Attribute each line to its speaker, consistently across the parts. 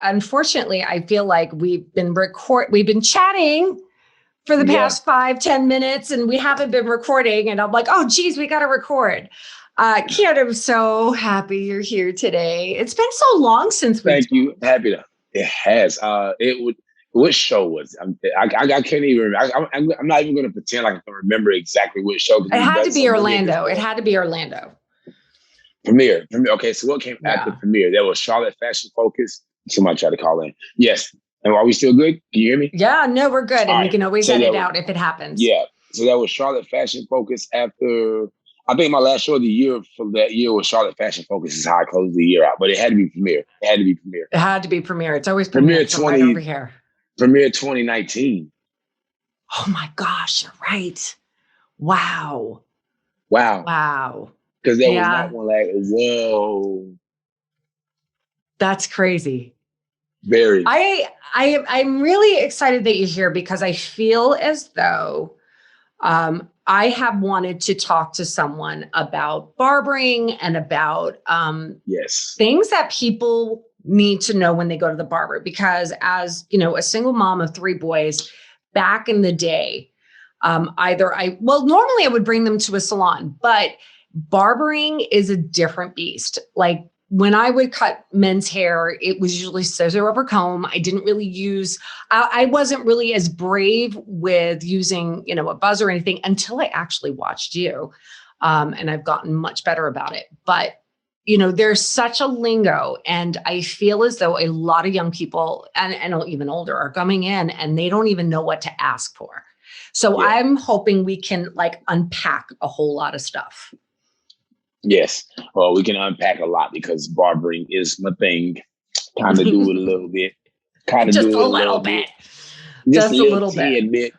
Speaker 1: unfortunately, I feel like we've been chatting for the past 5-10 minutes and we haven't been recording. And I'm like, oh, geez, we got to record. Keon, I'm so happy you're here today. It's been so long since we.
Speaker 2: Thank you. Happy to. It has. What show was it? I can't even remember. I'm not even going to pretend like I can remember exactly which show.
Speaker 1: It had to be Orlando. It had to be Orlando.
Speaker 2: Premiere. Okay, so what came after Premiere? There was Charlotte Fashion Focus. Somebody tried to call in. Yes. And are we still good? Can you hear me?
Speaker 1: Yeah, no, we're good. And we can always edit out if it happens.
Speaker 2: Yeah. So that was Charlotte Fashion Focus after, I think my last show of the year for that year was Charlotte Fashion Focus is how I closed the year out. But it had to be Premiere. It had to be Premiere.
Speaker 1: It's always Premiere. Right over here.
Speaker 2: Premiere 2019.
Speaker 1: Oh my gosh, you're right. Wow.
Speaker 2: Because there was not one like, whoa. That's
Speaker 1: crazy.
Speaker 2: Very.
Speaker 1: I'm really excited that you're here because I feel as though I have wanted to talk to someone about barbering and about things that people need to know when they go to the barber. Because as you know, a single mom of 3 boys, back in the day, normally I would bring them to a salon, but barbering is a different beast. Like when I would cut men's hair, it was usually scissor over comb. I didn't really I wasn't really as brave with using, a buzz or anything until I actually watched you. And I've gotten much better about it. But, there's such a lingo. And I feel as though a lot of young people and even older are coming in and they don't even know what to ask for. So I'm hoping we can unpack a whole lot of stuff.
Speaker 2: Yes. Well, we can unpack a lot because barbering is my thing. Kind of do it a little bit.
Speaker 1: Just a little bit.
Speaker 2: Just a little bit.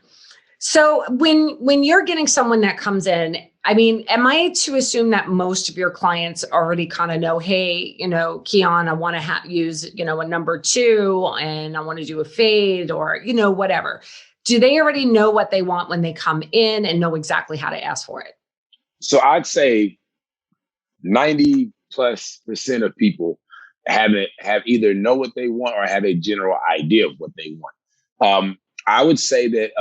Speaker 1: So when you're getting someone that comes in, I mean, am I to assume that most of your clients already kind of know, hey, Keon, I want to use, a number 2 and I want to do a fade or, whatever. Do they already know what they want when they come in and know exactly how to ask for it?
Speaker 2: So I'd say 90+% of people have either know what they want or have a general idea of what they want. I would say that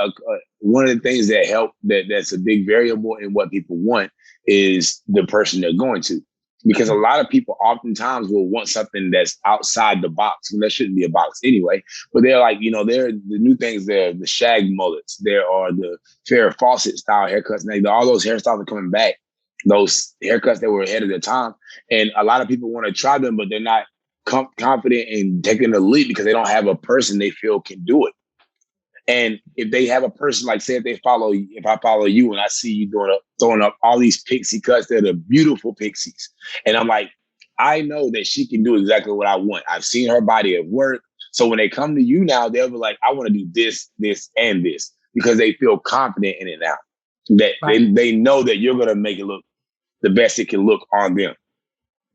Speaker 2: one of the things that help that's a big variable in what people want is the person they're going to, because a lot of people oftentimes will want something that's outside the box, and there shouldn't be a box anyway. But they're like, they're the new things. There, the shag mullets, there are the Farrah Fawcett style haircuts. Now, all those hairstyles are coming back. Those haircuts that were ahead of their time. And a lot of people want to try them, but they're not confident in taking the leap because they don't have a person they feel can do it. And if they have a person, like say if I follow you and I see you throwing up all these pixie cuts, they're the beautiful pixies. And I'm like, I know that she can do exactly what I want. I've seen her body at work. So when they come to you now, they'll be like, I want to do this, this, and this, because they feel confident in it now. That they know that you're going to make it look the best it can look on them.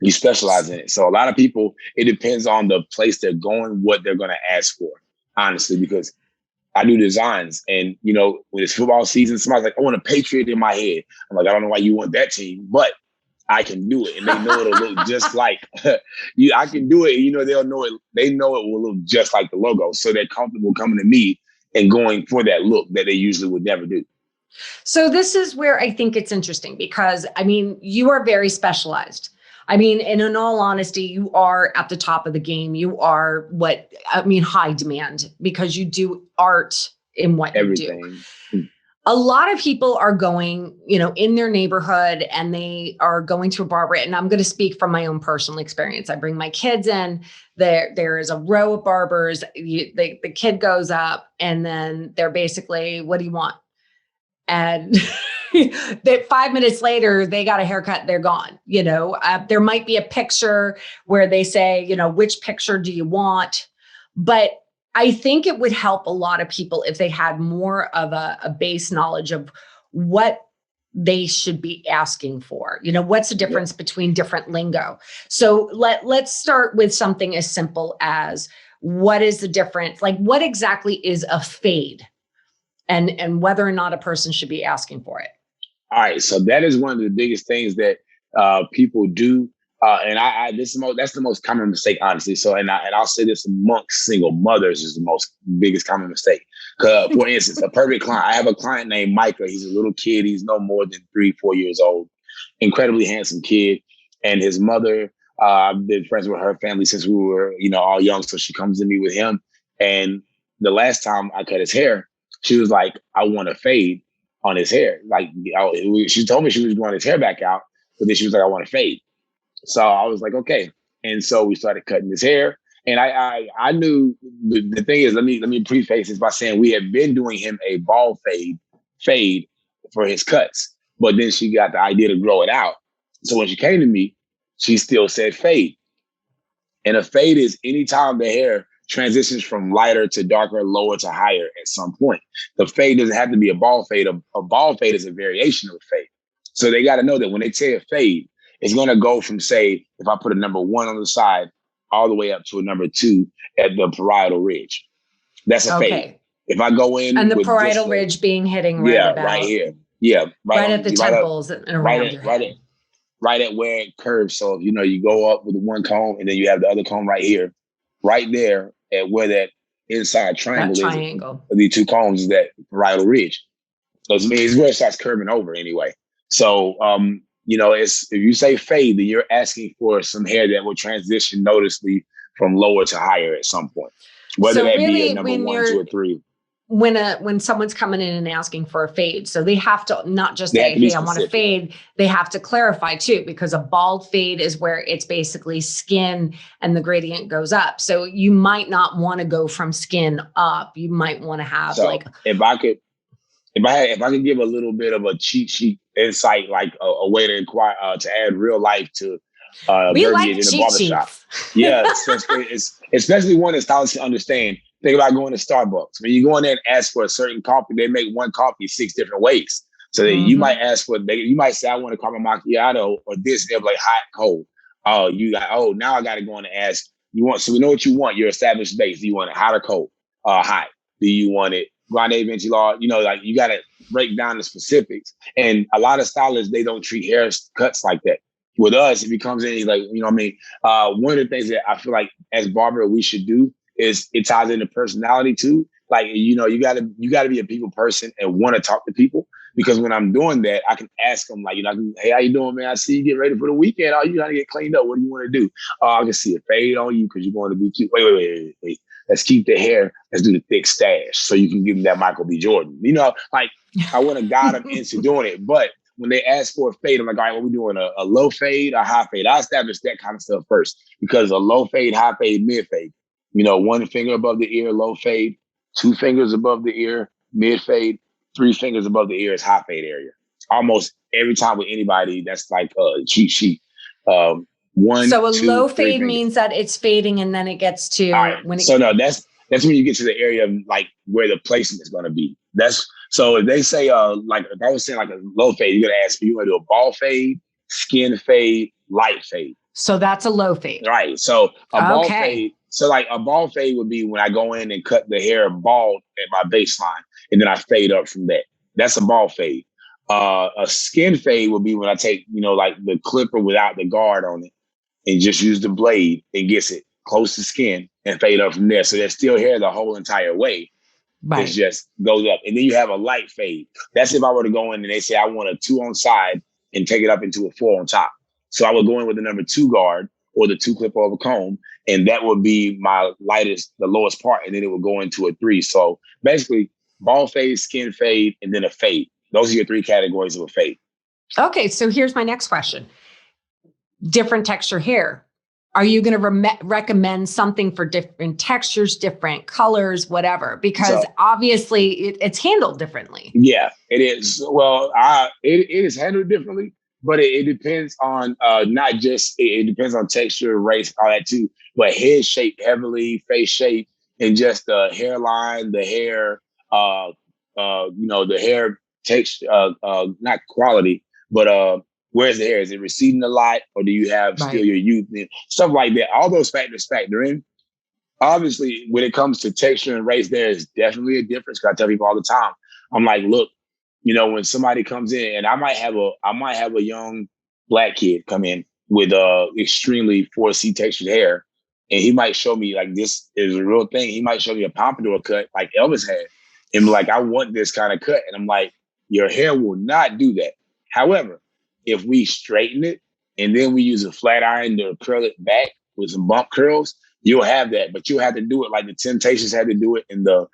Speaker 2: You specialize in it. So a lot of people, it depends on the place they're going, what they're going to ask for, honestly, because I do designs and, when it's football season, somebody's like, I want a Patriot in my head. I'm like, I don't know why you want that team, but I can do it. And they know it'll look just like I can do it. And, they'll know it. They know it will look just like the logo. So they're comfortable coming to me and going for that look that they usually would never do.
Speaker 1: So this is where I think it's interesting because, you are very specialized. And in all honesty, you are at the top of the game. You are high demand because you do art in what you do. A lot of people are going, in their neighborhood and they are going to a barber. And I'm going to speak from my own personal experience. I bring my kids in. There is a row of barbers. The kid goes up and then they're basically, what do you want? And that 5 minutes later, they got a haircut, they're gone. There might be a picture where they say, which picture do you want? But I think it would help a lot of people if they had more of a base knowledge of what they should be asking for. What's the difference between different lingo? So let's start with something as simple as what is the difference? Like what exactly is a fade? And whether or not a person should be asking for it.
Speaker 2: All right. So that is one of the biggest things that people do. And that's the most common mistake, honestly. So, and I'll say this amongst single mothers is the biggest common mistake. For instance, a perfect client. I have a client named Micah. He's a little kid. He's no more than 3-4 years old. Incredibly handsome kid. And his mother, I've been friends with her family since we were, all young. So she comes to me with him. And the last time I cut his hair, she was like, I want to fade on his hair. Like, she told me she was growing his hair back out, but then she was like, I want to fade. So I was like, okay. And so we started cutting his hair. And I knew the thing is, let me preface this by saying we had been doing him a bald fade for his cuts. But then she got the idea to grow it out. So when she came to me, she still said fade. And a fade is anytime the hair transitions from lighter to darker, lower to higher at some point. The fade doesn't have to be a bald fade. A bald fade is a variation of a fade. So they got to know that when they say a fade, it's going to go from, say, if I put a number 1 on the side, all the way up to a number 2 at the parietal ridge. That's a fade. If I go in
Speaker 1: and the parietal ridge being hitting right
Speaker 2: here. Yeah,
Speaker 1: right at the temples and around your head.
Speaker 2: Right at where it curves. So, you go up with the one comb and then you have the other comb right here, right there at where that inside triangle is. The 2 combs is that parietal ridge. So it's where it starts curving over anyway. So, if you say fade, then you're asking for some hair that will transition noticeably from lower to higher at some point, whether that be a number 1, 2, or 3.
Speaker 1: When someone's coming in and asking for a fade, so they have to not just say, hey, I want a fade. They have to clarify too, because a bald fade is where it's basically skin and the gradient goes up. So you might not want to go from skin up. You might want to have
Speaker 2: if I could give a little bit of a cheat sheet insight, like a way to inquire, to add real life to
Speaker 1: we like
Speaker 2: in the barbershop. Yeah, especially one that stylists can understand. Think about going to Starbucks. When you go in there and ask for a certain coffee, they make one coffee 6 different ways. So that you might ask you might say, I want a caramel macchiato or this. They're like hot, cold. Now I got to go in and ask. So we know what you want. Your established base. Do you want it hot or cold? Hot. Do you want it grande ventilado? You got to break down the specifics. And a lot of stylists, they don't treat hair cuts like that. With us, if he comes in, he's like, one of the things that I feel like as barber we should do is it ties into personality too. Like, you gotta be a people person and want to talk to people, because when I'm doing that, I can ask them like, hey, how you doing, man? I see you getting ready for the weekend. Oh, you gotta get cleaned up. What do you want to do? Oh, I can see a fade on you because you're going to be cute. Wait. Let's keep the hair. Let's do the thick stash so you can give them that Michael B. Jordan. Like I want to guide them into doing it. But when they ask for a fade, I'm like, all right, what we doing? A low fade, a high fade? I establish that kind of stuff first, because a low fade, high fade, mid fade. 1 finger above the ear, low fade, 2 fingers above the ear, mid fade, 3 fingers above the ear is high fade area. Almost every time with anybody, that's like a cheat sheet. So a
Speaker 1: low fade means that it's fading and then it gets to
Speaker 2: that's when you get to the area of like where the placement is going to be. So if they say like if I was saying like a low fade, you're gonna ask me, you want to do a ball fade, skin fade, light fade.
Speaker 1: So that's a low fade,
Speaker 2: right? So a ball fade. So like a ball fade would be when I go in and cut the hair bald at my baseline, and then I fade up from that. That's a ball fade. A skin fade would be when I take like the clipper without the guard on it and just use the blade and gets it close to skin and fade up from there. So there's still hair the whole entire way. Right. It just goes up. And then you have a light fade. That's if I were to go in and they say I want a 2 on side and take it up into a 4 on top. So I would go in with the number 2 guard or the 2 clipper of a comb, and that would be my lightest, the lowest part, and then it would go into a 3. So basically ball fade, skin fade, and then a fade. Those are your 3 categories of a fade.
Speaker 1: Okay, so here's my next question. Different texture hair. Are you going to recommend something for different textures, different colors, whatever? Because obviously it's handled differently.
Speaker 2: Yeah, it is. Well, it is handled differently, but it depends on not just, it depends on texture, race, all that too, but head shape heavily, face shape, and just the hairline, the hair, the hair texture, not quality, but where's the hair? Is it receding a lot, or do you have still your youth? And stuff like that. All those factors factor in. Obviously, when it comes to texture and race, there is definitely a difference. Because I tell people all the time, I'm like, look, when somebody comes in, and I might have a young Black kid come in, with extremely 4C textured hair, and he might show me like this is a real thing. He might show me a pompadour cut like Elvis had, and be like, I want this kind of cut, and I'm like, your hair will not do that. However, if we straighten it and then we use a flat iron to curl it back with some bump curls, you'll have that. But you'll have to do it like the Temptations had to do it, and the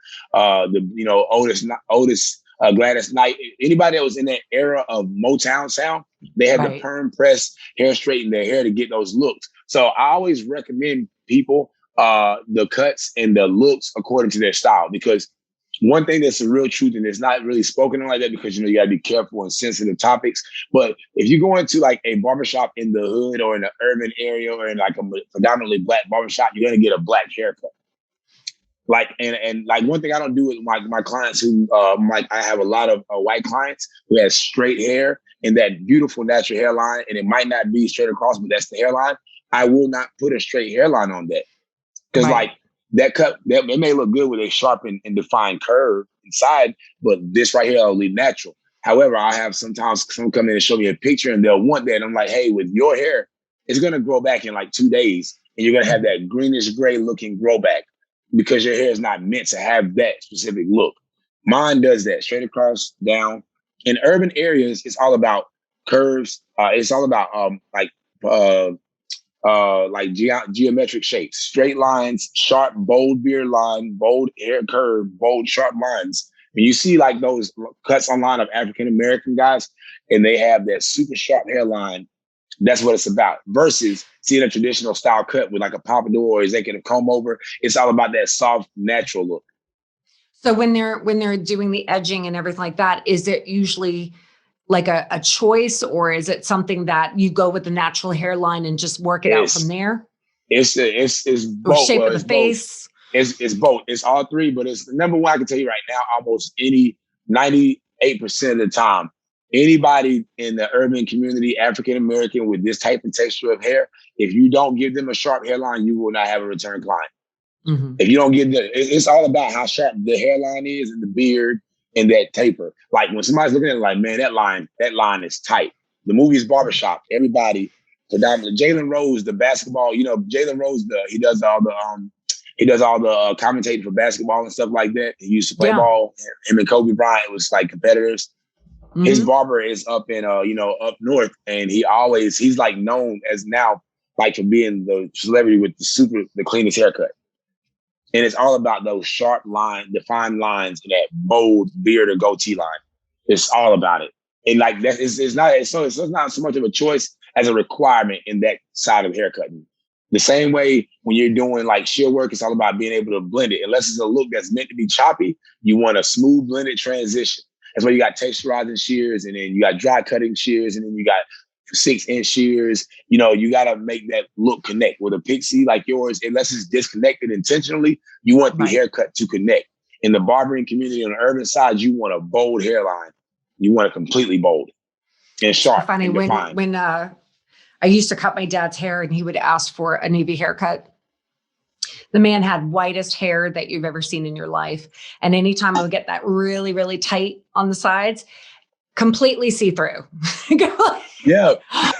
Speaker 2: Otis Gladys Knight. Anybody that was in that era of Motown sound, they had to perm press, hair straighten their hair to get those looks. So I always recommend people the cuts and the looks according to their style, because one thing that's a real truth, and it's not really spoken on like that because, you got to be careful on sensitive topics. But if you go into like a barbershop in the hood or in an urban area or in like a predominantly black barbershop, you're going to get a black haircut. Like, and like one thing I don't do with my clients who, I have a lot of white clients who have straight hair and that beautiful natural hairline, and it might not be straight across, but that's the hairline. I will not put a straight hairline on that. Because like, that cut, it may look good with a sharp and defined curve inside, but this right here will leave natural. However, I have sometimes someone come in and show me a picture and they'll want that. And I'm like, hey, with your hair, it's going to grow back in like 2 days. And you're going to have that greenish gray looking grow back because your hair is not meant to have that specific look. Mine does that straight across, down. In urban areas, it's all about curves. It's all about geometric shapes, straight lines, sharp, bold beard line, bold hair curve, bold, sharp lines. When you see like those cuts online of African-American guys and they have that super sharp hairline, that's what it's about. Versus seeing a traditional style cut with like a pompadour or executive comb over, it's all about that soft, natural look.
Speaker 1: So when they're doing the edging and everything like that, is it usually like a choice, or is it something that you go with the natural hairline and just work it out from there?
Speaker 2: It's both.
Speaker 1: Or shape of the face.
Speaker 2: It's both. It's all three, but it's number one. I can tell you right now, almost 98% of the time, anybody in the urban community, African American with this type of texture of hair, if you don't give them a sharp hairline, you will not have a return client. Mm-hmm. If you don't give them, it's all about how sharp the hairline is and the beard and that taper. Like when somebody's looking at it like, man, that line is tight. The movie's Barbershop. Everybody, predominantly Jalen Rose, the basketball, Jalen Rose, he does all the commentating for basketball and stuff like that. He used to play ball. Him and Kobe Bryant was like competitors. Mm-hmm. His barber is up in up north, and he's like known as now like for being the celebrity with the cleanest haircut. And it's all about those sharp defined lines and that bold beard or goatee line. It's all about it. And like that, it's not so much of a choice as a requirement in that side of haircutting. The same way when you're doing like shear work, it's all about being able to blend it. Unless it's a look that's meant to be choppy, you want a smooth blended transition. That's why you got texturizing shears, and then you got dry cutting shears, and then you got 6-inch shears. You got to make that look connect. With a pixie like yours, unless it's disconnected intentionally, you want the haircut to connect. In the barbering community on the urban side, you want a bold hairline. You want it completely bold and sharp.
Speaker 1: Funny,
Speaker 2: and defined.
Speaker 1: when I used to cut my dad's hair and he would ask for a navy haircut. The man had whitest hair that you've ever seen in your life. And anytime I would get that really, really tight on the sides, completely see-through.
Speaker 2: Yeah.
Speaker 1: I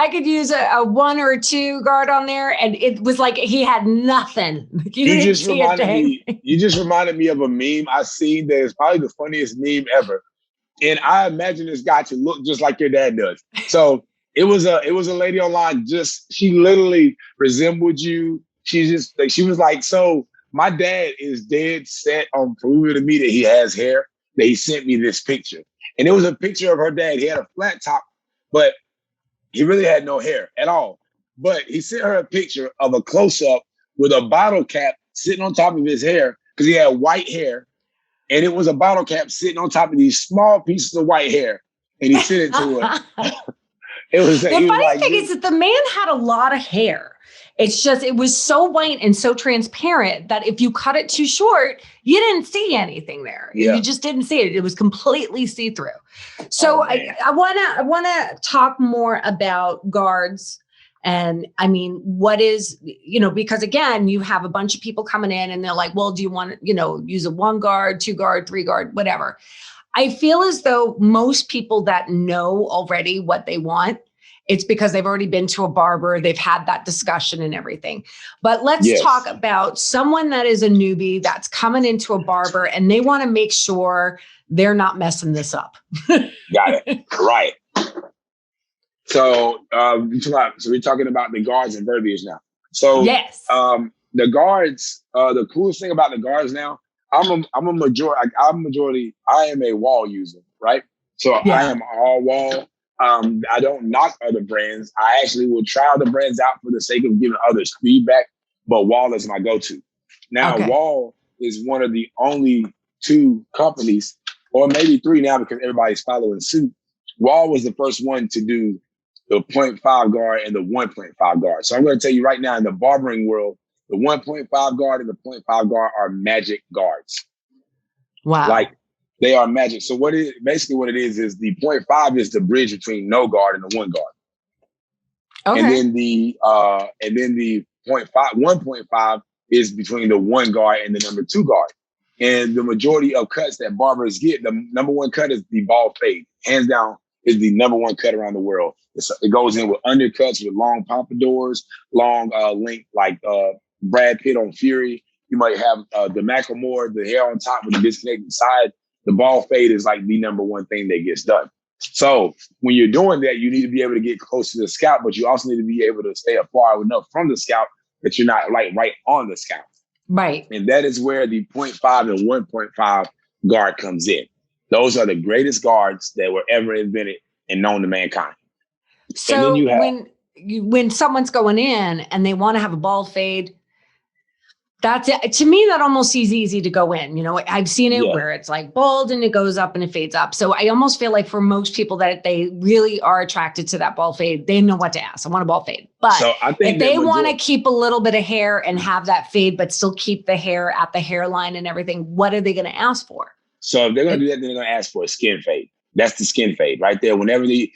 Speaker 1: could use a 1 or 2 guard on there, and it was like he had nothing. You just
Speaker 2: reminded me of a meme I seen that is probably the funniest meme ever. And I imagine this guy to look just like your dad does. So it was a lady online, she literally resembled you. She was like, so my dad is dead set on proving to me that he has hair, that he sent me this picture. And it was a picture of her dad. He had a flat top, but he really had no hair at all. But he sent her a picture of a close-up with a bottle cap sitting on top of his hair because he had white hair. And it was a bottle cap sitting on top of these small pieces of white hair. And he sent it to her.
Speaker 1: The funny thing is that the man had a lot of hair. It's just, it was so white and so transparent that if you cut it too short, you didn't see anything there. Yeah. You just didn't see it. It was completely see-through. So I want to talk more about guards. And I mean, what is, because again, you have a bunch of people coming in and they're like, well, do you want to, use a 1 guard, 2 guard, 3 guard, whatever. I feel as though most people that know already what they want, it's because they've already been to a barber. They've had that discussion and everything. But let's talk about someone that is a newbie that's coming into a barber and they want to make sure they're not messing this up.
Speaker 2: Got it. Right. So, we're talking about the guards and verbiage now. So, the guards, the coolest thing about the guards now, I am a wall user, right? So I am all wall. I don't knock other brands. I actually will try other brands out for the sake of giving others feedback, but Wall is my go-to. Now, Wall is one of the only 2 companies, or maybe 3 now because everybody's following suit. Wall was the first one to do the 0.5 guard and the 1.5 guard. So I'm going to tell you right now, in the barbering world, the 1.5 guard and the 0.5 guard are magic guards.
Speaker 1: Wow.
Speaker 2: Like, they are magic. So what it is the 0.5 is the bridge between no guard and the 1 guard. Okay. And then the 1.5 is between the 1 guard and the number 2 guard. And the majority of cuts that barbers get, the number 1 cut is the bald fade. Hands down, is the number 1 cut around the world. It goes in with undercuts, with long pompadours, long length, like Brad Pitt on Fury. You might have the Macklemore, the hair on top with the disconnected side. The bald fade is like the number 1 thing that gets done. So when you're doing that, you need to be able to get close to the scalp, but you also need to be able to stay far enough from the scalp that you're not like right on the scalp.
Speaker 1: Right.
Speaker 2: And that is where the 0.5 and 1.5 guard comes in. Those are the greatest guards that were ever invented and known to mankind.
Speaker 1: So when someone's going in and they want to have a bald fade, that's it. To me, that almost seems easy to go in. You know, I've seen it where it's like bald and it goes up and it fades up. So I almost feel like for most people that they really are attracted to that bald fade, they know what to ask. I want a bald fade. But if they want to keep a little bit of hair and have that fade, but still keep the hair at the hairline and everything, what are they going to ask for?
Speaker 2: So if they're going to do that, then they're going to ask for a skin fade. That's the skin fade right there. Whenever I think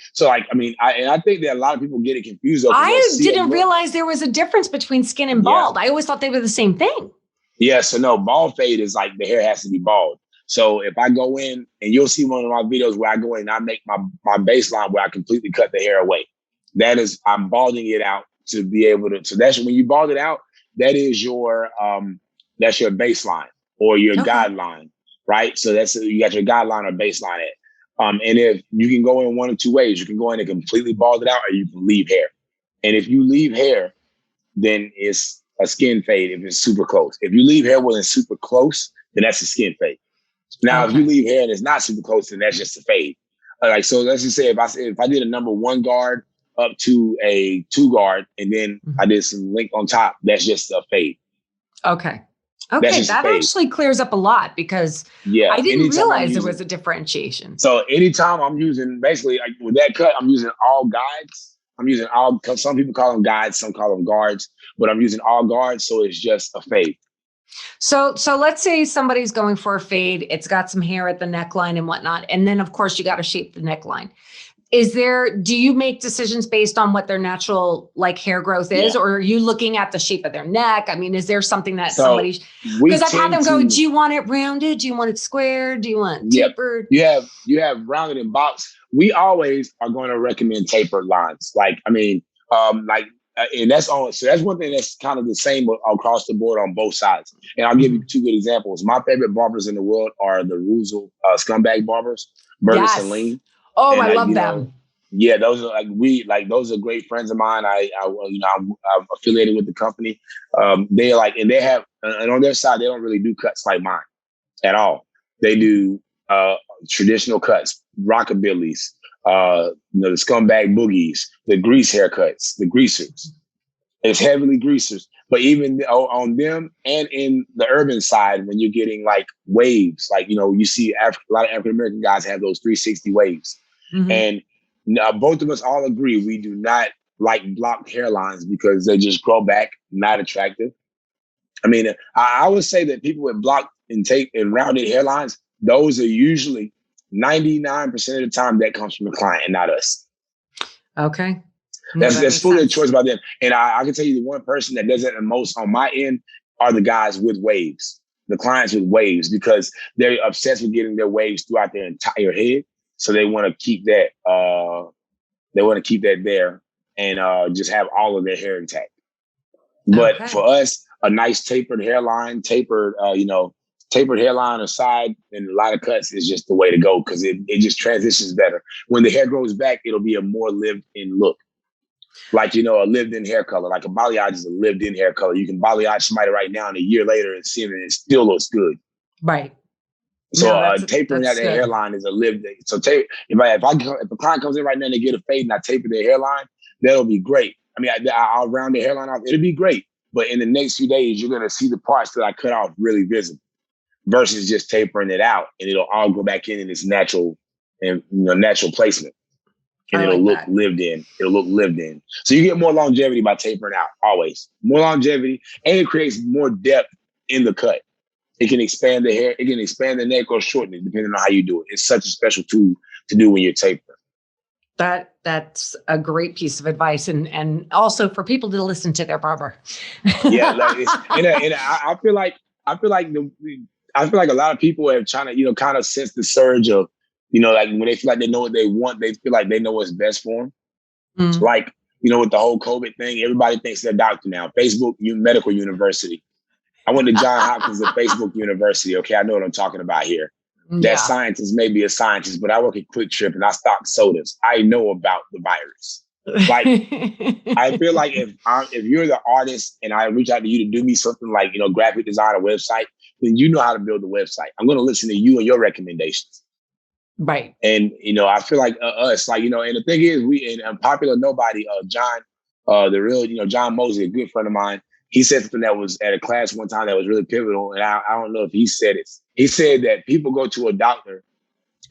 Speaker 2: that a lot of people get it confused.
Speaker 1: I didn't realize there was a difference between skin and bald. I always thought they were the same thing.
Speaker 2: Yeah. So no, bald fade is like the hair has to be bald. So if I go in, and you'll see one of my videos where I go in and I make my baseline where I completely cut the hair away. That is, I'm balding it out to be able to. So that's when you bald it out. That is your baseline or your guideline, right? So you got your guideline or baseline at. And if you can go in one of 2 ways, you can go in and completely bald it out, or you can leave hair. And if you leave hair, then it's a skin fade if it's super close. If you leave hair when it's super close, then that's a skin fade. Now, if you leave hair and it's not super close, then that's just a fade. So let's just say if I did a number 1 guard up to a 2 guard, and then I did some length on top, that's just a fade.
Speaker 1: Okay. Okay, that actually clears up a lot because I didn't realize there was a differentiation.
Speaker 2: So anytime I'm using, basically like with that cut, I'm using all guides. Some people call them guides, some call them guards, but I'm using all guards, so it's just a fade.
Speaker 1: So let's say somebody's going for a fade. It's got some hair at the neckline and whatnot. And then of course you got to shape the neckline. Do you make decisions based on what their natural like hair growth is, or are you looking at the shape of their neck? I mean, is there something that because I've had them go, do you want it rounded? Do you want it square? Do you want tapered? You
Speaker 2: have rounded and boxed. We always are going to recommend tapered lines. And that's on. So that's one thing that's kind of the same across the board on both sides. And I'll give you 2 good examples. My favorite barbers in the world are the Ruzel scumbag barbers, Burgess and Lean.
Speaker 1: Oh, I love them.
Speaker 2: Yeah, those are those are great friends of mine. I'm affiliated with the company. They have, and on their side, they don't really do cuts like mine at all. They do traditional cuts, rockabillys, the scumbag boogies, the grease haircuts, the greasers. It's heavily greasers. But even on them and in the urban side, when you're getting like waves, you see a lot of African-American guys have those 360 waves. Mm-hmm. And both of us all agree we do not like blocked hairlines because they just grow back, not attractive. I mean, I would say that people with blocked and rounded hairlines, those are usually 99% of the time that comes from the client and not us.
Speaker 1: Okay.
Speaker 2: That's fully a choice by them. And I can tell you the one person that does it the most on my end are the guys with waves, the clients with waves, because they're obsessed with getting their waves throughout their entire head. So they want to keep that. They want to keep that there and just have all of their hair intact. But for us, a nice tapered hairline, tapered hairline aside and a lot of cuts is just the way to go because it just transitions better. When the hair grows back, it'll be a more lived-in look. Like, a lived-in hair color. Like a balayage is a lived-in hair color. You can balayage somebody right now and a year later and see it and it still looks good.
Speaker 1: Right.
Speaker 2: So tapering out their hairline is a lived-in. So if a client comes in right now and they get a fade and I taper their hairline, that'll be great. I mean, I'll round their hairline off. It'll be great. But in the next few days, you're going to see the parts that I cut off really visible versus just tapering it out. And it'll all go back in its natural and natural placement. And it'll look lived in. It'll look lived in. So you get more longevity by tapering out, always. More longevity. And it creates more depth in the cut. It can expand the hair. It can expand the neck or shorten it, depending on how you do it. It's such a special tool to do when you're tapering.
Speaker 1: That's a great piece of advice, and also for people to listen to their barber.
Speaker 2: Yeah, I feel like a lot of people have trying to kind of sense the surge of like when they feel like they know what they want, they feel like they know what's best for them. Mm. Like with the whole COVID thing, everybody thinks they're a doctor now. Facebook Medical University. I went to Johns Hopkins at Facebook University. Okay, I know what I'm talking about here. That scientist may be a scientist, but I work at Quick Trip and I stock sodas. I know about the virus. Like, I feel like if you're the artist and I reach out to you to do me something like, graphic design or website, then you know how to build a website. I'm going to listen to you and your recommendations.
Speaker 1: Right.
Speaker 2: And, I feel like us, like, and the thing is, we, in Unpopular Nobody, John, John Mosley, a good friend of mine, he said something that was at a class one time that was really pivotal. And I don't know if he said it. He said that people go to a doctor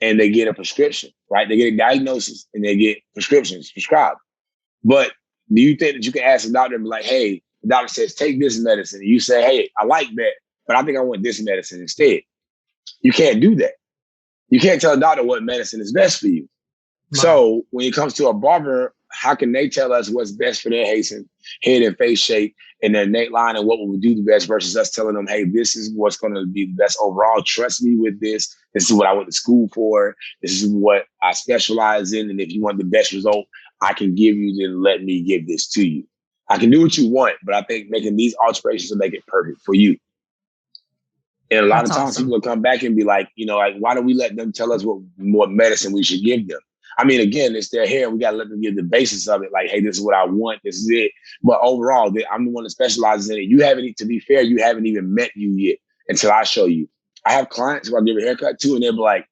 Speaker 2: and they get a prescription, right? They get a diagnosis and they get prescriptions prescribed. But do you think that you can ask a doctor and be like, hey, the doctor says, take this medicine. And you say, hey, I like that, but I think I want this medicine instead. You can't do that. You can't tell a doctor what medicine is best for you. Right. So when it comes to a barber, how can they tell us what's best for their head and face shape and their neck line and what will do the best versus us telling them, hey, this is what's going to be the best overall. Trust me with this. This is what I went to school for. This is what I specialize in. And if you want the best result I can give you, then let me give this to you. I can do what you want, but I think making these alterations will make it perfect for you. And a lot of times people will come back and be like, why don't we let them tell us what medicine we should give them? I mean, again, it's their hair. We got to let them give the basis of it. Like, hey, this is what I want. This is it. But overall, I'm the one that specializes in it. To be fair, you haven't even met you yet until I show you. I have clients who I give a haircut to, and they'll be like,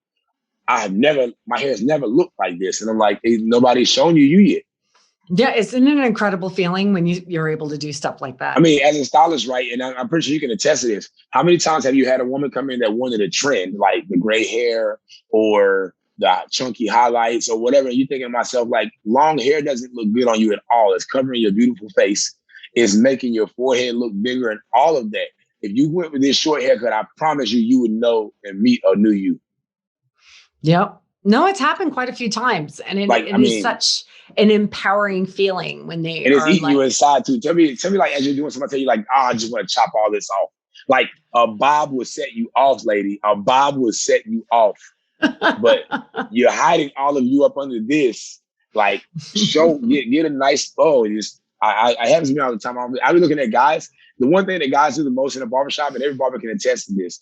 Speaker 2: my hair's never looked like this. And I'm like, hey, nobody's shown you yet.
Speaker 1: Yeah, isn't it an incredible feeling when you're able to do stuff like that?
Speaker 2: I mean, as a stylist, right, and I'm pretty sure you can attest to this. How many times have you had a woman come in that wanted a trend, like the gray hair or the chunky highlights or whatever? And you're thinking to myself, like, long hair doesn't look good on you at all. It's covering your beautiful face. It's making your forehead look bigger and all of that. If you went with this short haircut, I promise you would know and meet a new you.
Speaker 1: Yep. No, it's happened quite a few times. And it's such an empowering feeling when they
Speaker 2: and it's eating you inside too. Tell me like as you're doing something, tell you like, I just want to chop all this off. Like a bob will set you off, lady. A bob will set you off. But you're hiding all of you up under this. Like get a nice I happens to me all the time. I be looking at guys. The one thing that guys do the most in a barbershop, and every barber can attest to this.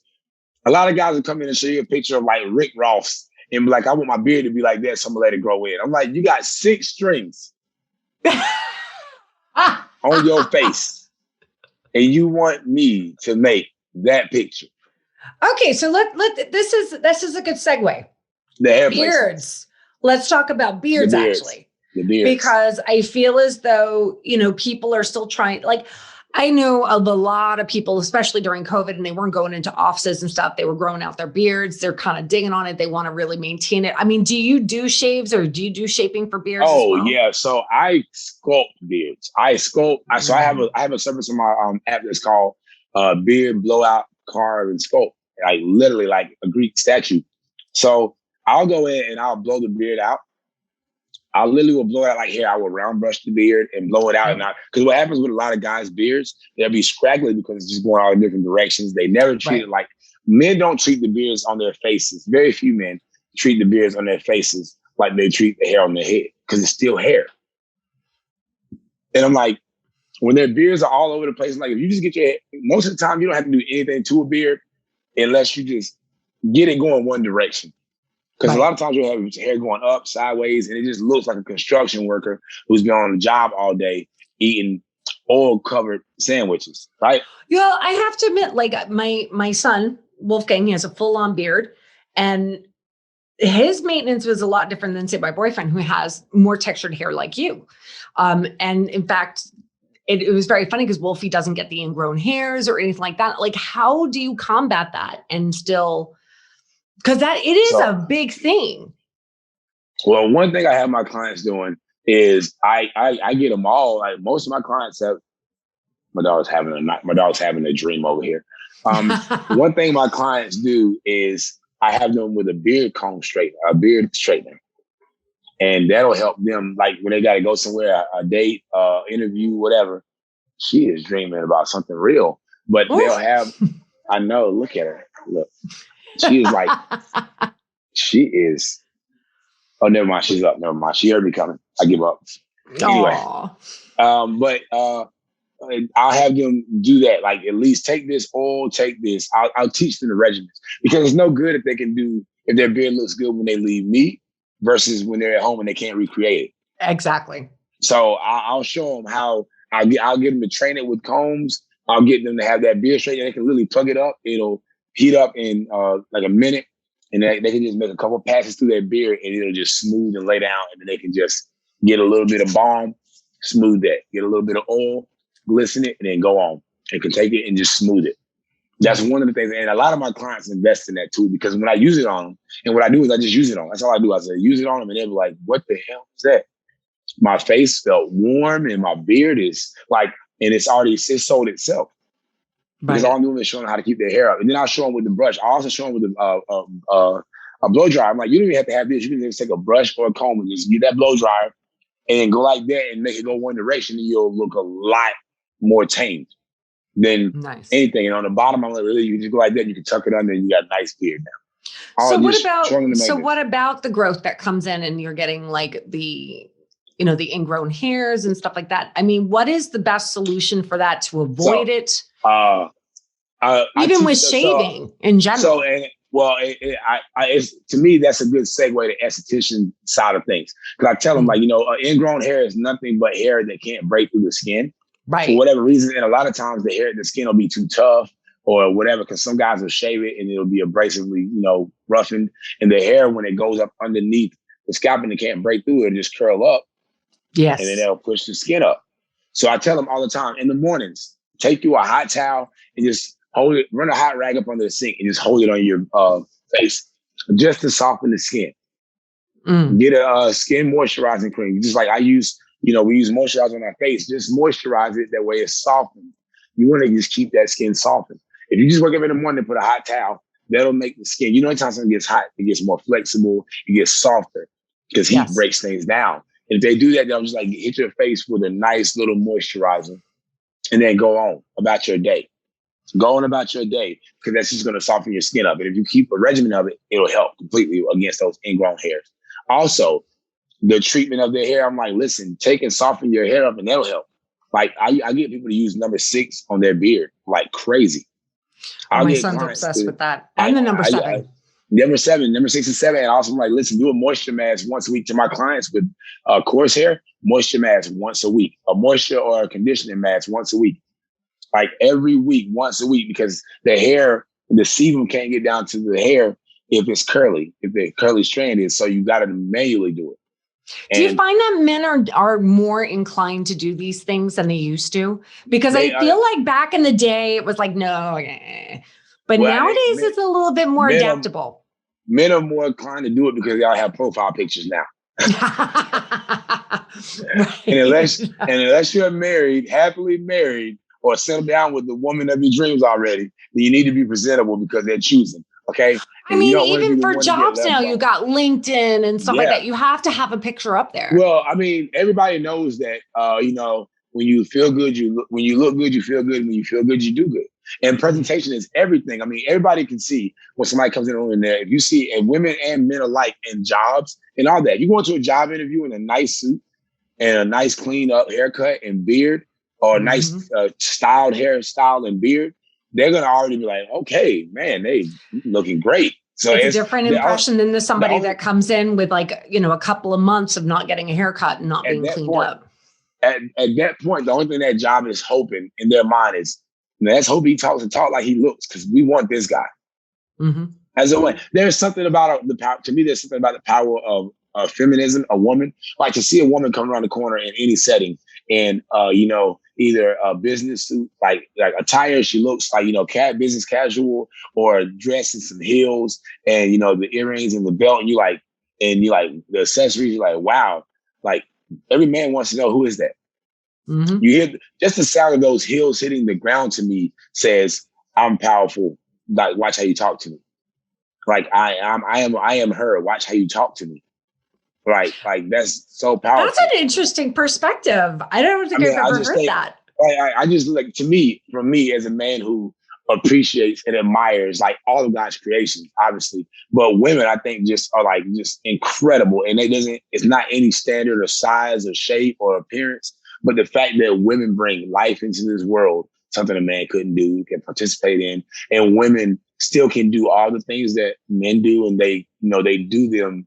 Speaker 2: A lot of guys will come in and show you a picture of like Rick Ross and be like, I want my beard to be like that, so I'm gonna let it grow in. I'm like, you got 6 strings on your face, and you want me to make that picture.
Speaker 1: Okay, so this is a good segue.
Speaker 2: The hair
Speaker 1: beards. Let's talk about beards actually.
Speaker 2: The beards.
Speaker 1: Because I feel as though, people are still trying, like, I know of a lot of people, especially during COVID, and they weren't going into offices and stuff. They were growing out their beards. They're kind of digging on it. They want to really maintain it. I mean, do you do shaves or do you do shaping for beards?
Speaker 2: Oh,
Speaker 1: as well?
Speaker 2: Yeah. So I sculpt beards. So I have a service on my app that's called Beard Blowout, Carve, and Sculpt. Like literally like a Greek statue. So I'll go in and I'll blow the beard out. I literally will blow it out like hair. I will round brush the beard and blow it out. Because what happens with a lot of guys' beards, they'll be scraggly because it's just going all in different directions. They never treat it like men don't treat the beards on their faces. Very few men treat the beards on their faces like they treat the hair on their head because it's still hair. And I'm like, when their beards are all over the place, I'm like, if you just get your, most of the time, you don't have to do anything to a beard unless you just get it going one direction. Because a lot of times you'll have hair going up, sideways, and it just looks like a construction worker who's been on the job all day eating oil-covered sandwiches, right?
Speaker 1: Yeah, I have to admit, like my son, Wolfgang, he has a full-on beard, and his maintenance was a lot different than, say, my boyfriend, who has more textured hair like you. And in fact, it was very funny because Wolfie doesn't get the ingrown hairs or anything like that. Like, how do you combat that and still, because that it is a big thing.
Speaker 2: Well, one thing I have my clients doing is I get them all. Like most of my clients have. My dog's having a dream over here. One thing my clients do is I have them with a beard straightener, and that'll help them. Like when they got to go somewhere, a date, interview, whatever. She is dreaming about something real, but they'll have. I know. Look at her. Look, she is like. She is. Oh, never mind. She's up. Never mind. She heard me coming. I give up. Anyway, but I'll have them do that. Like at least take this oil, take this. I'll teach them the regimens because it's no good if their beard looks good when they leave me versus when they're at home and they can't recreate it.
Speaker 1: Exactly.
Speaker 2: So I'll show them how I'll get them to train it with combs. I'll get them to have that beard straight and they can really plug it up. It'll heat up in like a minute. And they can just make a couple passes through their beard and it'll just smooth and lay down. And then they can just get a little bit of balm, smooth that. Get a little bit of oil, glisten it, and then go on. And can take it and just smooth it. That's one of the things. And a lot of my clients invest in that too, because when I use it on them, and what I do is I just use it on them. That's all I do. I say, use it on them. And they'll be like, what the hell is that? My face felt warm and my beard is like, and it's sold itself. Because all I'm doing is showing them how to keep their hair up. And then I'll show them with the brush. I also show them with a blow dryer. I'm like, you don't even have to have this. You can just take a brush or a comb and just get that blow dryer and then go like that and make it go one direction. And you'll look a lot more tamed than anything. And on the bottom, I'm like, really, you just go like that. You can tuck it under and you got a nice beard now.
Speaker 1: So what about the growth that comes in and you're getting like the ingrown hairs and stuff like that? I mean, what is the best solution for that to avoid it? Even with shaving in general. To me, that's a good segue to esthetician side of things. Because I tell them, ingrown hair is nothing but hair that can't break through the skin. Right.
Speaker 2: For whatever reason. And a lot of times the skin will be too tough or whatever, because some guys will shave it and it'll be abrasively, roughened. And the hair, when it goes up underneath the scalp and it can't break through, it'll just curl up.
Speaker 1: Yes.
Speaker 2: And then they'll push the skin up. So I tell them all the time in the mornings, take you a hot towel and just hold it, run a hot rag up under the sink and just hold it on your face just to soften the skin. Get a skin moisturizing cream. Just like I use, we use moisturizer on our face, just moisturize it. That way it's softened. You want to just keep that skin softened. If you just wake up in the morning and put a hot towel, that'll make the skin, anytime something gets hot, it gets more flexible, it gets softer because heat breaks things down. And if they do that, they'll just like hit your face with a nice little moisturizer and then go on about your day. Go on about your day because that's just going to soften your skin up. And if you keep a regimen of it, it'll help completely against those ingrown hairs. Also, the treatment of their hair, I'm like, listen, take and soften your hair up and that'll help. Like I get people to use number 6 on their beard like crazy.
Speaker 1: My son's obsessed with that. And the number 7.
Speaker 2: Number 6 and 7. And also I'm like, listen, do a moisture mask once a week to my clients with coarse hair, moisture mask once a week, a moisture or a conditioning mask once a week. Like every week, once a week, because the hair, the sebum can't get down to the hair if it's curly, if the curly strand is. So you got to manually do it.
Speaker 1: Do you find that men are more inclined to do these things than they used to? Because I feel like back in the day, it was like, no. But nowadays, it's a little bit more adaptable.
Speaker 2: Men are more inclined to do it because they all have profile pictures now. And unless you're married, happily married, or settle down with the woman of your dreams already, then you need to be presentable because they're choosing. Okay.
Speaker 1: I mean, even for jobs now, you got LinkedIn and stuff like that. You have to have a picture up there.
Speaker 2: Well, I mean, everybody knows that, when you feel good, when you look good, you feel good. When you feel good, you do good. And presentation is everything. I mean, everybody can see when somebody comes in the room in there. If you see, and women and men alike in jobs and all that, you go into a job interview in a nice suit and a nice clean up haircut and beard, or a nice styled hairstyle and beard, they're gonna already be like, okay, man, they looking great. So
Speaker 1: it's a different impression than somebody that comes in with like, a couple of months of not getting a haircut and not being cleaned up.
Speaker 2: At that point, the only thing that job is hoping in their mind is, let's hope he talks and talk like he looks, because we want this guy. As a way, there's something about the power. To me, there's something about the power of feminism. A woman, like to see a woman come around the corner in any setting, and either a business suit, like attire, she looks like business casual, or dressed in some heels, and the earrings and the belt, and you like the accessories. You're like, wow, like. Every man wants to know, who is that? You hear just the sound of those heels hitting the ground to me says, I'm powerful. Like, watch how you talk to me. Like I am her. Watch how you talk to me. Like that's so powerful.
Speaker 1: That's an interesting perspective. I don't think I've ever heard that.
Speaker 2: I just like, for me as a man who appreciates and admires like all of God's creations, obviously, but women I think just are like just incredible, and it's not any standard of size or shape or appearance, but the fact that women bring life into this world, something a man couldn't do, can participate in, and women still can do all the things that men do, and they do them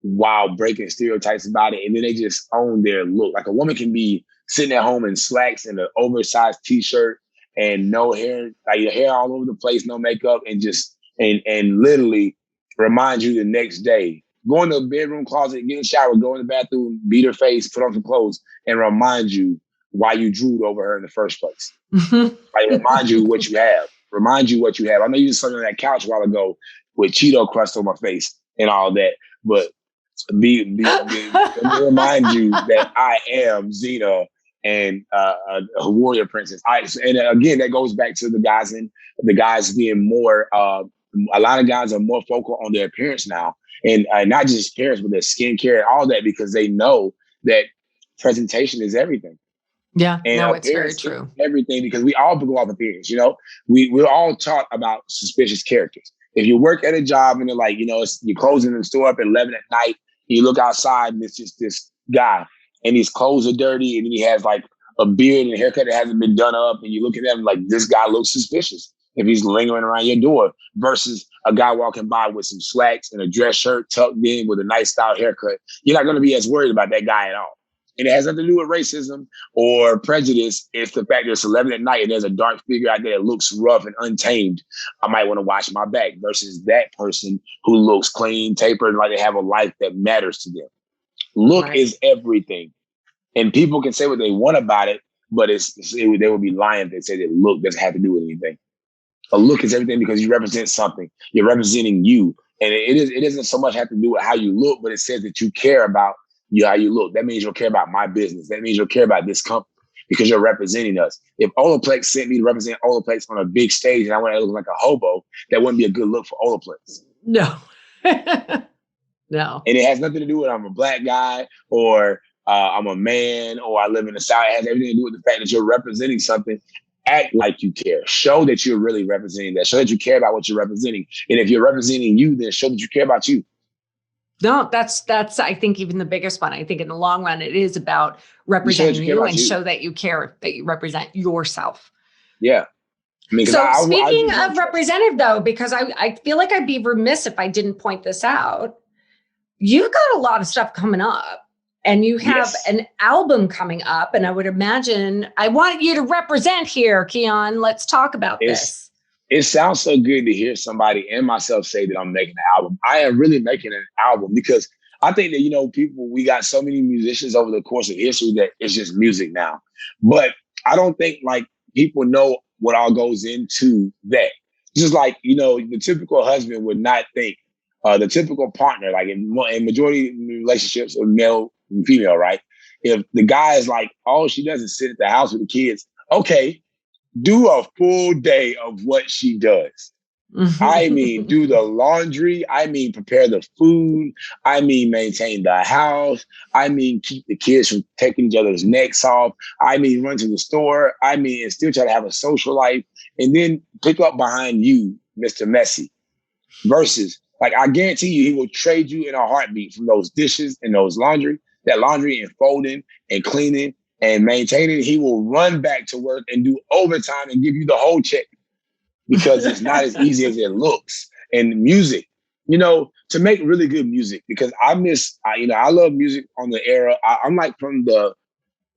Speaker 2: while breaking stereotypes about it, and then they just own their look. Like a woman can be sitting at home in slacks and an oversized t-shirt and no hair, like your hair all over the place, no makeup, and just and literally remind you the next day. Go in the bedroom closet, get in the shower, go in the bathroom, beat her face, put on some clothes, and remind you why you drooled over her in the first place. Like remind you what you have. Remind you what you have. I know you just sat on that couch a while ago with Cheeto crust on my face and all that, but let me remind you that I am Xena and a warrior princess. And again, that goes back to the guys being more. A lot of guys are more focal on their appearance now, and not just appearance, but their skincare and all that, because they know that presentation is everything.
Speaker 1: Yeah, no, it's very true.
Speaker 2: Everything, because we all go off appearance. We're all taught about suspicious characters. If you work at a job and they're like, you're closing the store up at 11 at night, you look outside and it's just this guy, and his clothes are dirty, and he has like a beard and a haircut that hasn't been done up, and you look at him like, this guy looks suspicious if he's lingering around your door, versus a guy walking by with some slacks and a dress shirt tucked in with a nice style haircut. You're not going to be as worried about that guy at all. And it has nothing to do with racism or prejudice. It's the fact that it's 11 at night and there's a dark figure out there that looks rough and untamed. I might want to watch my back, versus that person who looks clean, tapered, like they have a life that matters to them. Look is everything. And people can say what they want about it, but they would be lying if they say that look doesn't have to do with anything. A look is everything, because you represent something. You're representing you. And it doesn't so much have to do with how you look, but it says that you care about how you look. That means you'll care about my business. That means you'll care about this company, because you're representing us. If Olaplex sent me to represent Olaplex on a big stage and I went to look like a hobo, that wouldn't be a good look for Olaplex.
Speaker 1: No. No.
Speaker 2: And it has nothing to do with I'm a black guy, or I'm a man, or I live in the South. It has everything to do with the fact that you're representing something. Act like you care. Show that you're really representing that. Show that you care about what you're representing. And if you're representing you, then show that you care about you.
Speaker 1: No, that's I think even the biggest one. I think in the long run, it is about representing you and show that you care, that you represent yourself.
Speaker 2: Yeah. I mean,
Speaker 1: so speaking of representative, though, because I feel like I'd be remiss if I didn't point this out. You've got a lot of stuff coming up, and you have an album coming up, and I would imagine I want you to represent here, Keon. Let's talk about this.
Speaker 2: It sounds so good to hear somebody and myself say that I'm making an album. I am really making an album, because I think that, we got so many musicians over the course of history that it's just music now. But I don't think like people know what all goes into that. Just like, the typical husband would not think, the typical partner, like in majority of relationships of male and female, right? If the guy is like, all she does is sit at the house with the kids, okay, do a full day of what she does. I mean, do the laundry. I mean, prepare the food. I mean, maintain the house. I mean, keep the kids from taking each other's necks off. I mean, run to the store. I mean, and still try to have a social life, and then pick up behind you, Mr. Messy. Versus, like, I guarantee you, he will trade you in a heartbeat from those dishes and those laundry that laundry and folding and cleaning and maintaining, he will run back to work and do overtime and give you the whole check because it's not as easy as it looks. And music, to make really good music, because I love music on the era. I'm like from the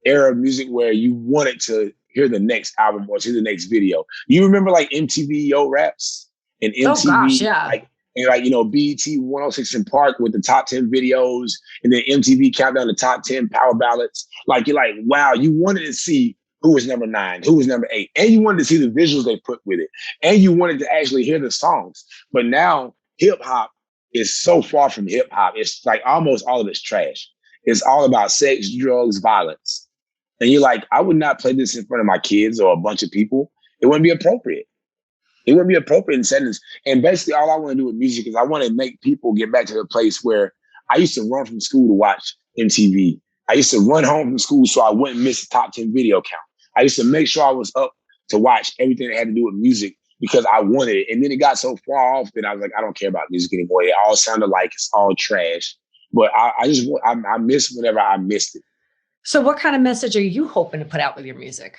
Speaker 2: era of music where you wanted to hear the next album or see the next video. You remember like MTV Yo Raps and MTV,
Speaker 1: oh gosh, yeah.
Speaker 2: BET 106 in Park with the top 10 videos, and then MTV Countdown the top 10 power ballads. Like, you're like, wow, you wanted to see who was number 9, who was number 8, and you wanted to see the visuals they put with it, and you wanted to actually hear the songs. But now hip hop is so far from hip hop. It's like almost all of it's trash. It's all about sex, drugs, violence. And you're like, I would not play this in front of my kids or a bunch of people. It wouldn't be appropriate. It wouldn't be appropriate in settings. And basically all I want to do with music is I want to make people get back to the place where I used to run from school to watch MTV. I used to run home from school so I wouldn't miss the top 10 video count. I used to make sure I was up to watch everything that had to do with music because I wanted it. And then it got so far off that I was like, I don't care about music anymore. It all sounded like it's all trash. But I miss whenever I missed it.
Speaker 1: So what kind of message are you hoping to put out with your music?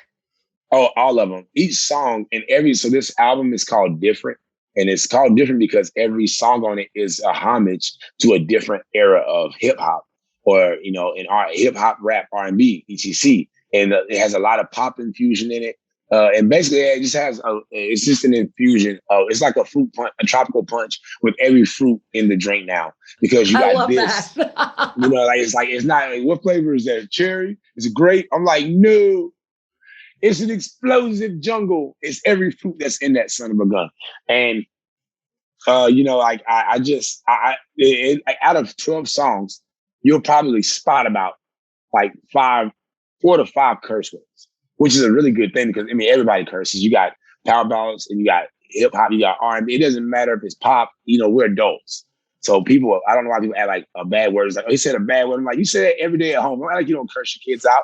Speaker 2: Oh, all of them. Each song and so this album is called Different. And it's called Different because every song on it is a homage to a different era of hip hop or, in our hip hop, rap, R&B, etc. And it has a lot of pop infusion in it. And basically it just has it's just an infusion of, it's like a fruit punch, a tropical punch with every fruit in the drink now, because you got this, it's not like, what flavor is that? Cherry? Is it grape? I'm like, no, it's an explosive jungle. It's every fruit that's in that son of a gun. And, out of 12 songs, you'll probably spot about like 4 to 5 curse words, which is a really good thing because, everybody curses. You got power ballads and you got hip hop, you got R&B. It doesn't matter if it's pop, we're adults. So people, I don't know why people add like a bad word. It's like, oh, he said a bad word. I'm like, you say that every day at home. Don't act like you don't curse your kids out.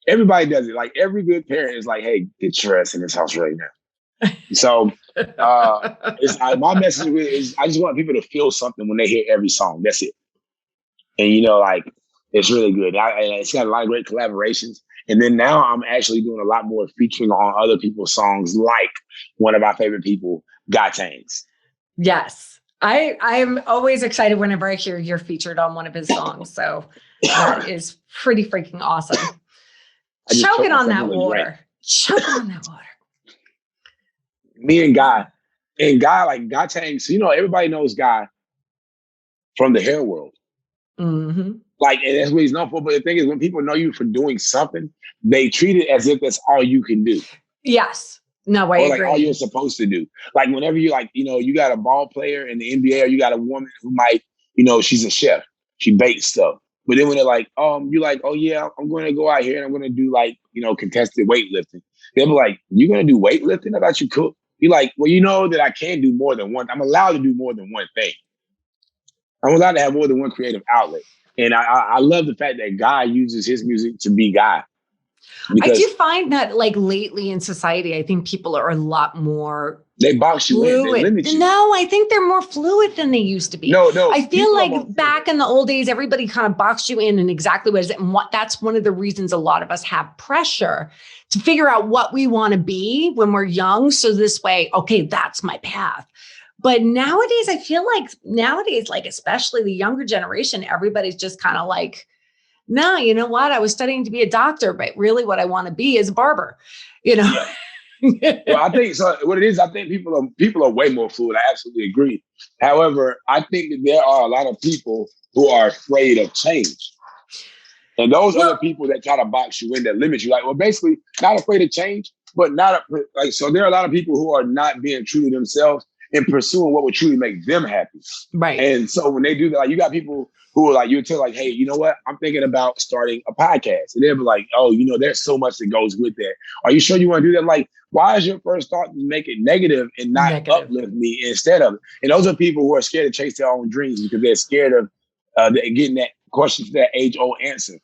Speaker 2: Everybody does it. Like every good parent is like, hey, get your ass in this house right now. So my message is I just want people to feel something when they hear every song. That's it. And, it's really good. It's got a lot of great collaborations. And then now I'm actually doing a lot more featuring on other people's songs, like one of my favorite people, Tangs.
Speaker 1: Yes. I'm always excited whenever I hear you're featured on one of his songs. So that is pretty freaking awesome. Choking on that water. Choking on that water.
Speaker 2: Me and Guy, like Tangs, everybody knows Guy from the hair world.
Speaker 1: Mm-hmm.
Speaker 2: And that's what he's known for. But the thing is, when people know you for doing something, they treat it as if that's all you can do.
Speaker 1: Yes. No, I agree.
Speaker 2: All you're supposed to do. Like whenever you you got a ball player in the NBA, or you got a woman who might, she's a chef. She bakes stuff. But then when they're like, you're like, oh yeah, I'm going to go out here and I'm going to do contested weightlifting. They'll be like, you're going to do weightlifting? I thought you cook. You're like, well, you know that I can do more than one. I'm allowed to do more than one thing. I'm allowed to have more than one creative outlet. And I love the fact that Guy uses his music to be Guy.
Speaker 1: I do find that lately in society, I think people are a lot more
Speaker 2: they box you
Speaker 1: fluid.
Speaker 2: in, they limit you.
Speaker 1: No, I think they're more fluid than they used to be.
Speaker 2: No.
Speaker 1: I feel like back in the old days, everybody kind of boxed you in and exactly what is it. And that's one of the reasons a lot of us have pressure to figure out what we want to be when we're young. So this way, okay, that's my path. But nowadays, I feel like especially the younger generation, everybody's just kind of like, no, you know what? I was studying to be a doctor, but really what I want to be is a barber,
Speaker 2: Well, I think so. What it is, I think people are way more fluid. I absolutely agree. However, I think that there are a lot of people who are afraid of change. And those are the people that try to box you in, that limit you. Basically, not afraid of change, but so there are a lot of people who are not being true to themselves and pursuing what would truly make them happy.
Speaker 1: Right.
Speaker 2: And so when they do that, you got people who are you tell hey, you know what? I'm thinking about starting a podcast. And they'll be like, oh, there's so much that goes with that. Are you sure you want to do that? Why is your first thought to make it negative and not uplift me instead of it? And those are people who are scared to chase their own dreams because they're scared of getting that question to that age-old answer.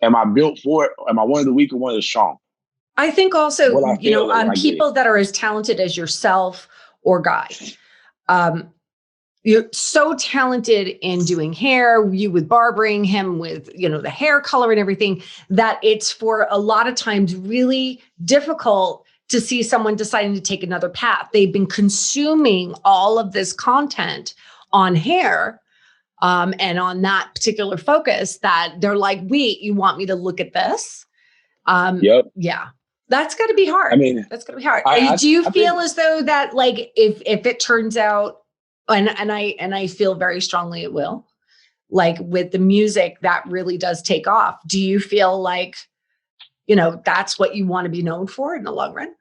Speaker 2: Am I built for it? Am I one of the weak or one of the strong?
Speaker 1: I think also, on people that are as talented as yourself or Guy, you're so talented in doing hair, you with barbering, him with, the hair color and everything, that it's for a lot of times really difficult to see someone deciding to take another path. They've been consuming all of this content on hair, and on that particular focus, that they're like, wait, you want me to look at this?
Speaker 2: Yep.
Speaker 1: Yeah. That's got to be hard.
Speaker 2: I mean,
Speaker 1: that's got to be hard. Do you
Speaker 2: I
Speaker 1: feel
Speaker 2: think,
Speaker 1: as though that, like, if it turns out, and I feel very strongly it will, like with the music that really does take off, do you feel like, that's what you want to be known for in the long run?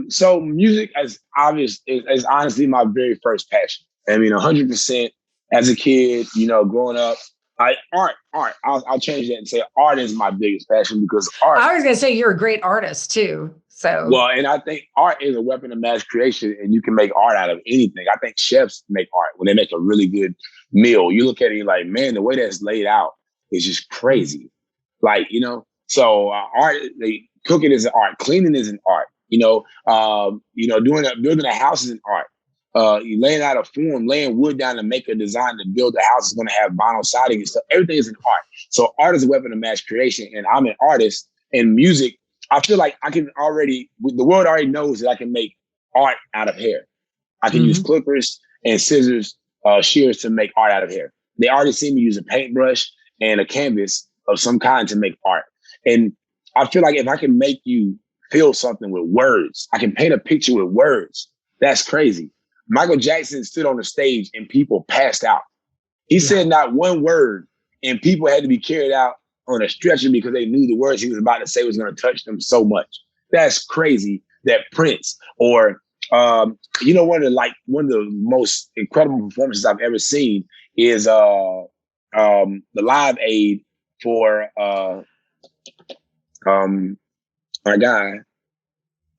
Speaker 2: So music is honestly my very first passion. I mean, 100% as a kid, growing up, art. I'll change that and say art is my biggest passion, because art.
Speaker 1: I was going to say you're a great artist too. So,
Speaker 2: well, and I think art is a weapon of mass creation, and you can make art out of anything. I think chefs make art when they make a really good meal. You look at it, you're like, man, the way that's laid out is just crazy. Like, so art, cooking is an art, cleaning is an art. Building a house is an art. You laying out a form, laying wood down to make a design to build a house is going to have vinyl siding and stuff. Everything is an art. So art is a weapon of mass creation, and I'm an artist. And music, I feel like the world already knows that I can make art out of hair. I can use clippers and scissors, shears to make art out of hair. They already see me use a paintbrush and a canvas of some kind to make art. And I feel like if I can make you feel something with words, I can paint a picture with words. That's crazy. Michael Jackson stood on the stage and people passed out. He said not one word, and people had to be carried out on a stretcher because they knew the words he was about to say was going to touch them so much. That's crazy. That Prince, or one of the most incredible performances I've ever seen is the Live Aid for my guy.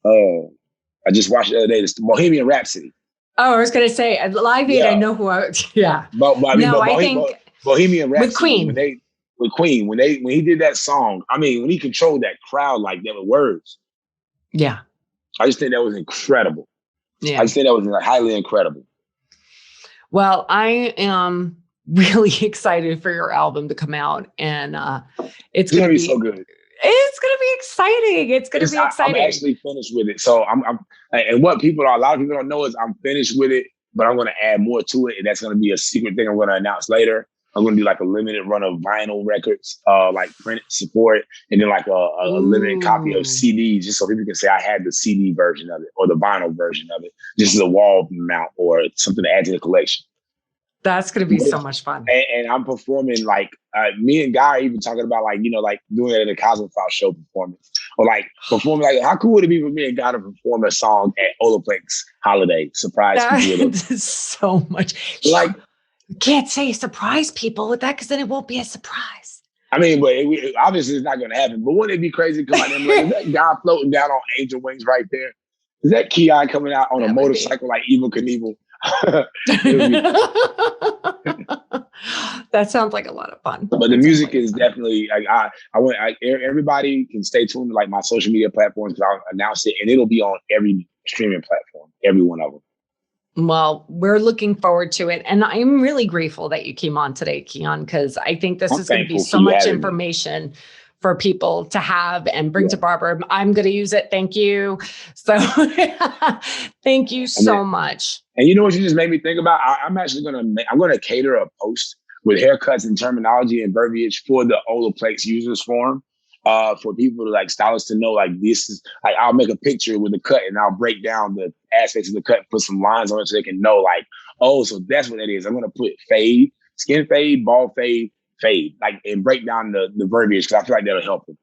Speaker 2: I just watched the other day. This Bohemian Rhapsody.
Speaker 1: Oh, I was going to say Live Aid. I know who. Yeah.
Speaker 2: I think Bohemian Rhapsody
Speaker 1: with Queen.
Speaker 2: When he did that song. I mean, when he controlled that crowd like that with words.
Speaker 1: Yeah.
Speaker 2: I just think that was incredible.
Speaker 1: Yeah.
Speaker 2: I just think that was highly incredible.
Speaker 1: Well, I am really excited for your album to come out, and it's going to be
Speaker 2: so good.
Speaker 1: It's going to be exciting. It's going to be exciting.
Speaker 2: I'm actually finished with it. So and what a lot of people don't know is I'm finished with it, but I'm going to add more to it. And that's going to be a secret thing I'm going to announce later. I'm going to do like a limited run of vinyl records, like print support, and then like a limited copy of CDs, just so people can say I had the CD version of it or the vinyl version of it, just as a wall mount or something to add to the collection.
Speaker 1: That's going to be so much fun.
Speaker 2: And I'm performing like, me and Guy are even talking about like, doing it at a Cosmophile show performance, or like performing, like how cool would it be for me and Guy to perform a song at Olaplex holiday surprise people?
Speaker 1: That's so much.
Speaker 2: Like,
Speaker 1: you can't say surprise people with that, because then it won't be a surprise.
Speaker 2: I mean, but obviously it's not going to happen. But wouldn't it be crazy? Come on, is that guy floating down on angel wings right there? Is that Keon coming out on a motorcycle like Evel Knievel?
Speaker 1: That sounds like a lot of fun.
Speaker 2: But the music is definitely like everybody can stay tuned to like my social media platforms, because I'll announce it and it'll be on every streaming platform, every one of them.
Speaker 1: Well, we're looking forward to it. And I'm really grateful that you came on today, Keon, because I think this is going to be so much information for people to have and bring to Barber. I'm going to use it. Thank you. So thank you so much. And
Speaker 2: you know what you just made me think about? I'm actually going to cater a post with haircuts and terminology and verbiage for the Olaplex users forum. For people to like stylists to know, like, this is like, I'll make a picture with the cut and I'll break down the aspects of the cut, put some lines on it so they can know, like, oh, so that's what it is. I'm going to put fade, skin fade, ball fade, like, and break down the verbiage, because I feel like that'll help them.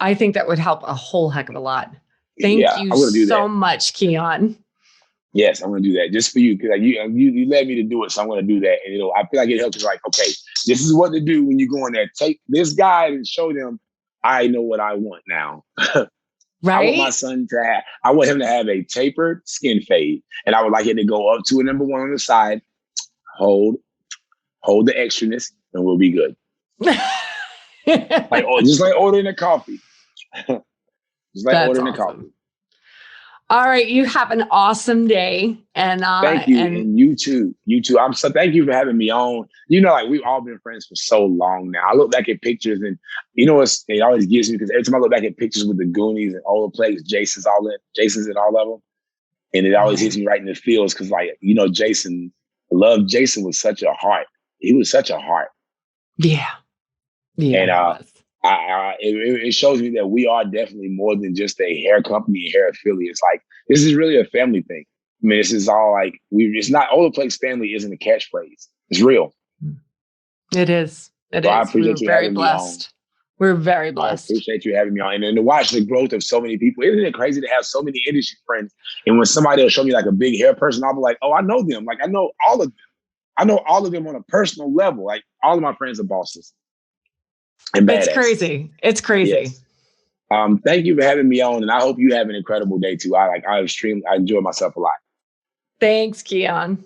Speaker 1: I think that would help a whole heck of a lot. Thank you so much, Keon.
Speaker 2: Yes, I'm going to do that just for you, because you led me to do it, so I'm going to do that. And I feel like it helps. Like, okay, this is what to do when you go in there. Take this guy and show them, I know what I want now. Right? I want my son I want him to have a tapered skin fade. And I would like it to go up to a number 1 on the side. Hold the extraness, and we'll be good. Just like ordering a coffee. Just like ordering a coffee.
Speaker 1: All right. You have an awesome day. And
Speaker 2: Thank you. And you too. You too. Thank you for having me on. Like we've all been friends for so long now. I look back at pictures and it always gives me, because every time I look back at pictures with the Goonies and all the plays, Jason's in all of them. And it always hits me right in the feels because Jason, I love Jason with such a heart. He was such a heart.
Speaker 1: Yeah. Yeah.
Speaker 2: And it shows me that we are definitely more than just a hair company and hair affiliate. It's like, this is really a family thing. I mean, this is all like, it's not, Olaplex family isn't a catchphrase. It's real.
Speaker 1: It is. It is.
Speaker 2: I appreciate you having me on.
Speaker 1: We're very blessed.
Speaker 2: I appreciate you having me on. And to watch the growth of so many people. Isn't it crazy to have so many industry friends? And when somebody will show me like a big hair person, I'll be like, oh, I know them. Like, I know all of them. I know all of them on a personal level. Like, all of my friends are bosses. And badass.
Speaker 1: It's crazy. It's crazy.
Speaker 2: Yes. Thank you for having me on, and I hope you have an incredible day too. I enjoy myself a lot.
Speaker 1: Thanks, Keon.